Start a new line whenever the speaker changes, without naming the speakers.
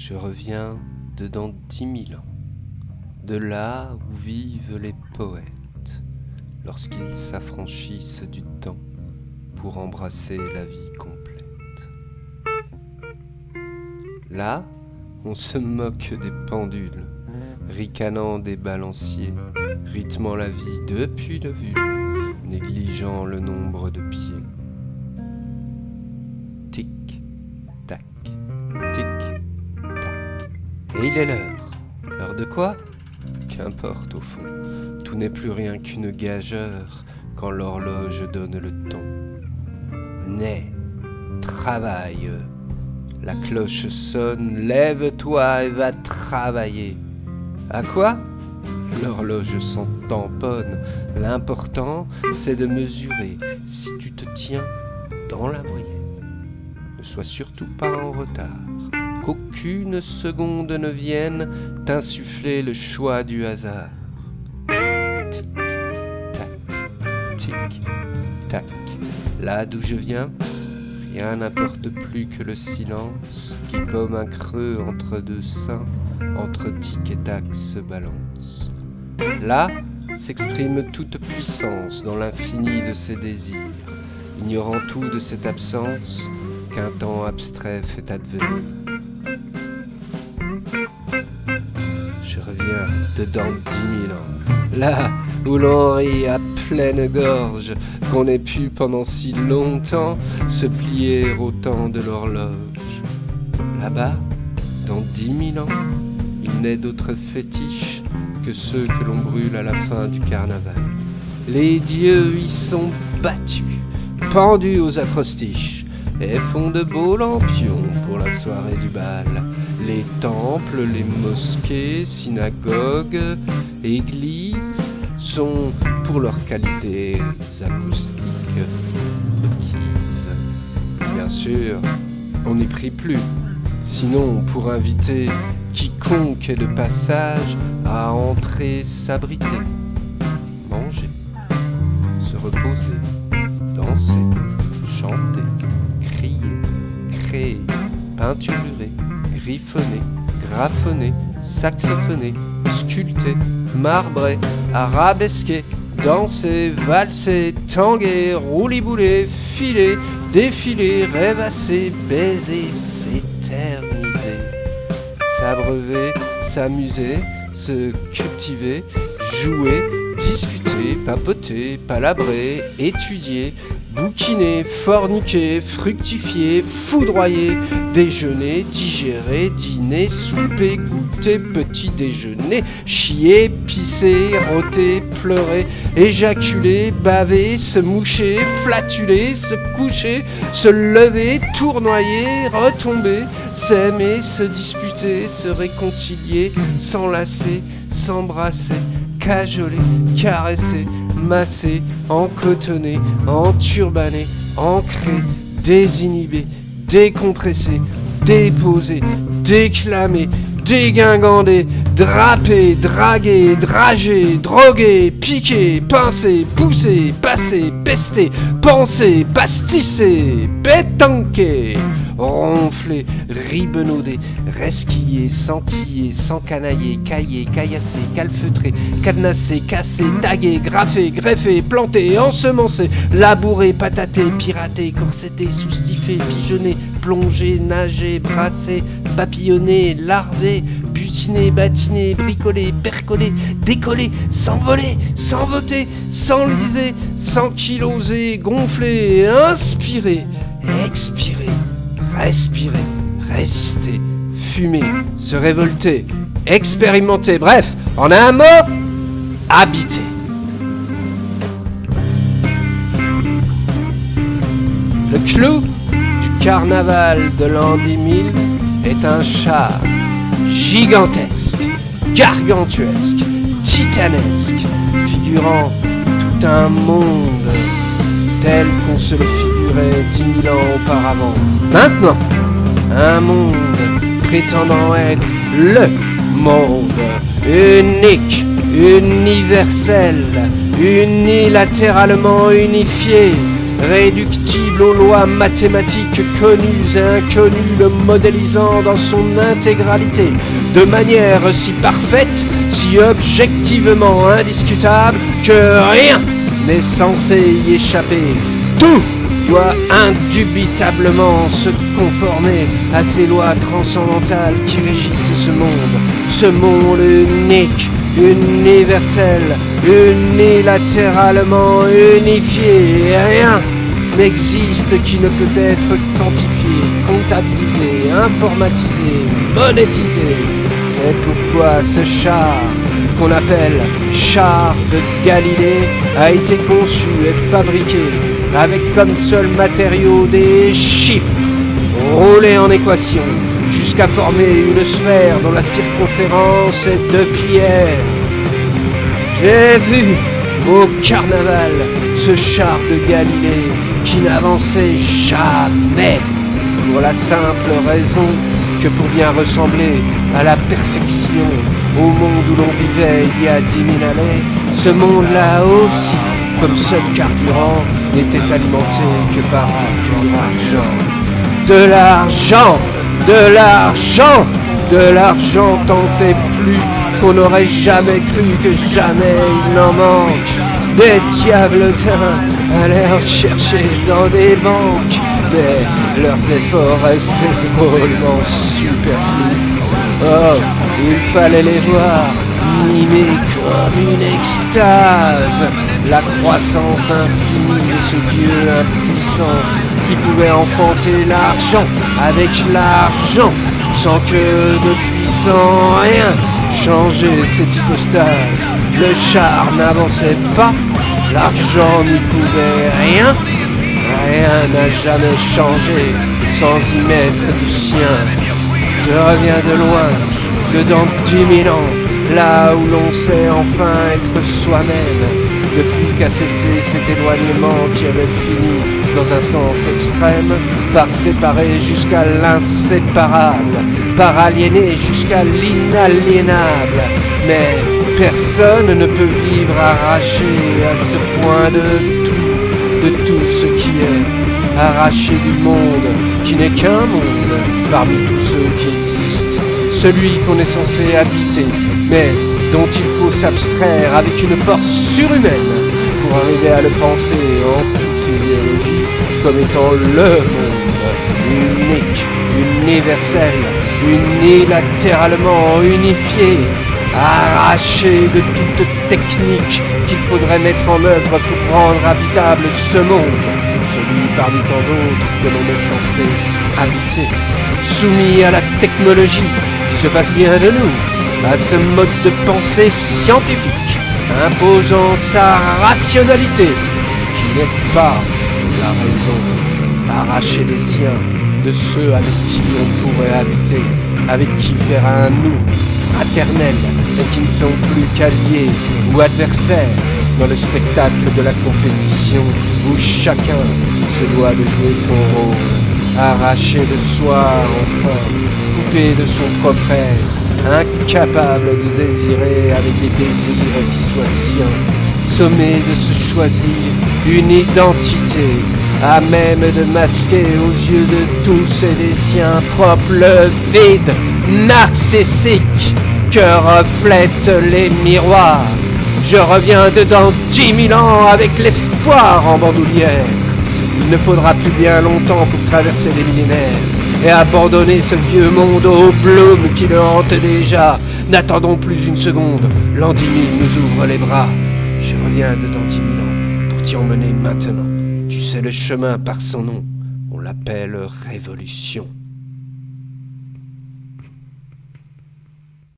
Je reviens de dans 10 000 ans, de là où vivent les poètes, lorsqu'ils s'affranchissent du temps pour embrasser la vie complète. Là, on se moque des pendules, ricanant des balanciers, rythmant la vie depuis le vulve, négligeant le nombre de pieds. Tic, tac, tic, tac. Et il est l'heure. L'heure de quoi ? Qu'importe au fond, tout n'est plus rien qu'une gageure quand l'horloge donne le ton. Nais, travaille. La cloche sonne, lève-toi et va travailler. À quoi ? L'horloge s'en tamponne. L'important, c'est de mesurer si tu te tiens dans la moyenne. Ne sois surtout pas en retard. Qu'aucune seconde ne vienne t'insuffler le choix du hasard. Tic, tac, tic, tac. Là d'où je viens, rien n'importe plus que le silence qui, comme un creux entre deux seins, entre tic et tac se balance. Là s'exprime toute puissance dans l'infini de ses désirs, ignorant tout de cette absence qu'un temps abstrait fait advenir. Je reviens dedans 10 000 ans, là où l'on rit à pleine gorge, qu'on ait pu pendant si longtemps se plier au temps de l'horloge. Là-bas, dans 10 000 ans, il n'est d'autres fétiches que ceux que l'on brûle à la fin du carnaval. Les dieux y sont battus, pendus aux acrostiches, et font de beaux lampions pour la soirée du bal. Les temples, les mosquées, synagogues, églises sont pour leur qualité acoustiques requises. Bien sûr, on n'y prie plus, sinon pour inviter quiconque est de passage à entrer s'abriter, manger, se reposer, danser, chanter, crier, créer, peinturer, griffonner, graffonner, saxophoner, sculpter, marbrer, arabesquer, danser, valser, tanguer, roulis-bouler, filer, défiler, rêvasser, baiser, s'éterniser, s'abreuver, s'amuser, se cultiver, jouer, discuter, papoter, palabrer, étudier, bouquiner, forniquer, fructifier, foudroyer, déjeuner, digérer, dîner, souper, goûter, petit déjeuner, chier, pisser, rôter, pleurer, éjaculer, baver, se moucher, flatuler, se coucher, se lever, tournoyer, retomber, s'aimer, se disputer, se réconcilier, s'enlacer, s'embrasser, cajoler, caresser, masser, encotonner, enturbaner, ancrer, désinhiber, décompresser, déposer, déclamer, dégingandé, draper, draguer, drager, droguer, piquer, pincer, pousser, passer, pester, penser, pastisser, pétanquer, ronfler, ribenauder, resquiller, s'enquiller, s'encanailler, cailler, caillasser, calfeutrer, cadenasser, casser, taguer, graffer, greffer, planter, ensemencer, labourer, patater, pirater, corseter, soustifer, pigeonner, plonger, nager, brasser, papillonner, larver, butiner, batiner, bricoler, percoler, décoller, s'envoler, s'envoter, s'enliser, s'enkyloser, gonfler, inspirer, expirer, respirer, résister, fumer, se révolter, expérimenter, bref, en un mot, habiter. Le clou du carnaval de l'an 10 000 est un char gigantesque, gargantuesque, titanesque, figurant tout un monde tel qu'on se le figurait 10 000 ans auparavant. Maintenant, un monde prétendant être le monde unique, universel, unilatéralement unifié, réductible aux lois mathématiques connues et inconnues, le modélisant dans son intégralité, de manière si parfaite, si objectivement indiscutable, que rien n'est censé y échapper. Tout doit indubitablement se conformer à ces lois transcendantales qui régissent ce monde unique, universel, unilatéralement unifié, et rien n'existe qui ne peut être quantifié, comptabilisé, informatisé, monétisé. C'est pourquoi ce char, qu'on appelle char de Galilée, a été conçu et fabriqué avec comme seul matériau des chiffres, roulés en équation, jusqu'à former une sphère dont la circonférence est de pierre. J'ai vu au carnaval ce char de Galilée qui n'avançait jamais, pour la simple raison que pour bien ressembler à la perfection au monde où l'on vivait il y a 10 000 années, ce monde-là aussi, comme seul carburant, n'était alimenté que par de l'argent. De l'argent, de l'argent tant et plus qu'on n'aurait jamais cru que jamais il n'en manque. Des diablotins allaient en chercher dans des banques, mais leurs efforts restaient drôlement superflus. Oh, il fallait les voir mimés comme une extase, la croissance infinie de ce Dieu impuissant qui pouvait enfanter l'argent avec l'argent, sans que depuis sans rien changer cette hypostase. Le char n'avançait pas, l'argent n'y pouvait rien, rien n'a jamais changé sans y mettre du sien. Je reviens de loin, que dans 10 000 ans, là où l'on sait enfin être soi-même, depuis qu'a cessé cet éloignement qui avait fini, dans un sens extrême, par séparer jusqu'à l'inséparable, par aliéner jusqu'à l'inaliénable. Mais personne ne peut vivre arraché à ce point de tout ce qui est, arraché du monde, qui n'est qu'un monde parmi tous ceux qui existent, celui qu'on est censé habiter, mais dont il faut s'abstraire avec une force surhumaine pour arriver à le penser en toute idéologie comme étant le monde unique, universel, unilatéralement unifié, arraché de toute technique qu'il faudrait mettre en œuvre pour rendre habitable ce monde, celui parmi tant d'autres que l'on est censé habiter, soumis à la technologie qui se passe bien de nous, à ce mode de pensée scientifique, imposant sa rationalité, qui n'est pas la raison, arracher les siens de ceux avec qui on pourrait habiter, avec qui faire un nous fraternel, et qui ne sont plus qu'alliés ou adversaires dans le spectacle de la compétition où chacun se doit de jouer son rôle, arraché de soi enfin, coupé de son propre être, incapable de désirer avec des désirs qui soient siens, sommé de se choisir une identité, à même de masquer aux yeux de tous et des siens propres le vide narcissique que reflètent les miroirs. Je reviens dedans 10 000 ans avec l'espoir en bandoulière. Il ne faudra plus bien longtemps pour traverser les millénaires et abandonner ce vieux monde au bloom qui le hante déjà. N'attendons plus une seconde, l'an 10 000 nous ouvre les bras. Je reviens dedans 10 000 ans pour t'y emmener maintenant. Tu sais le chemin par son nom, on l'appelle révolution.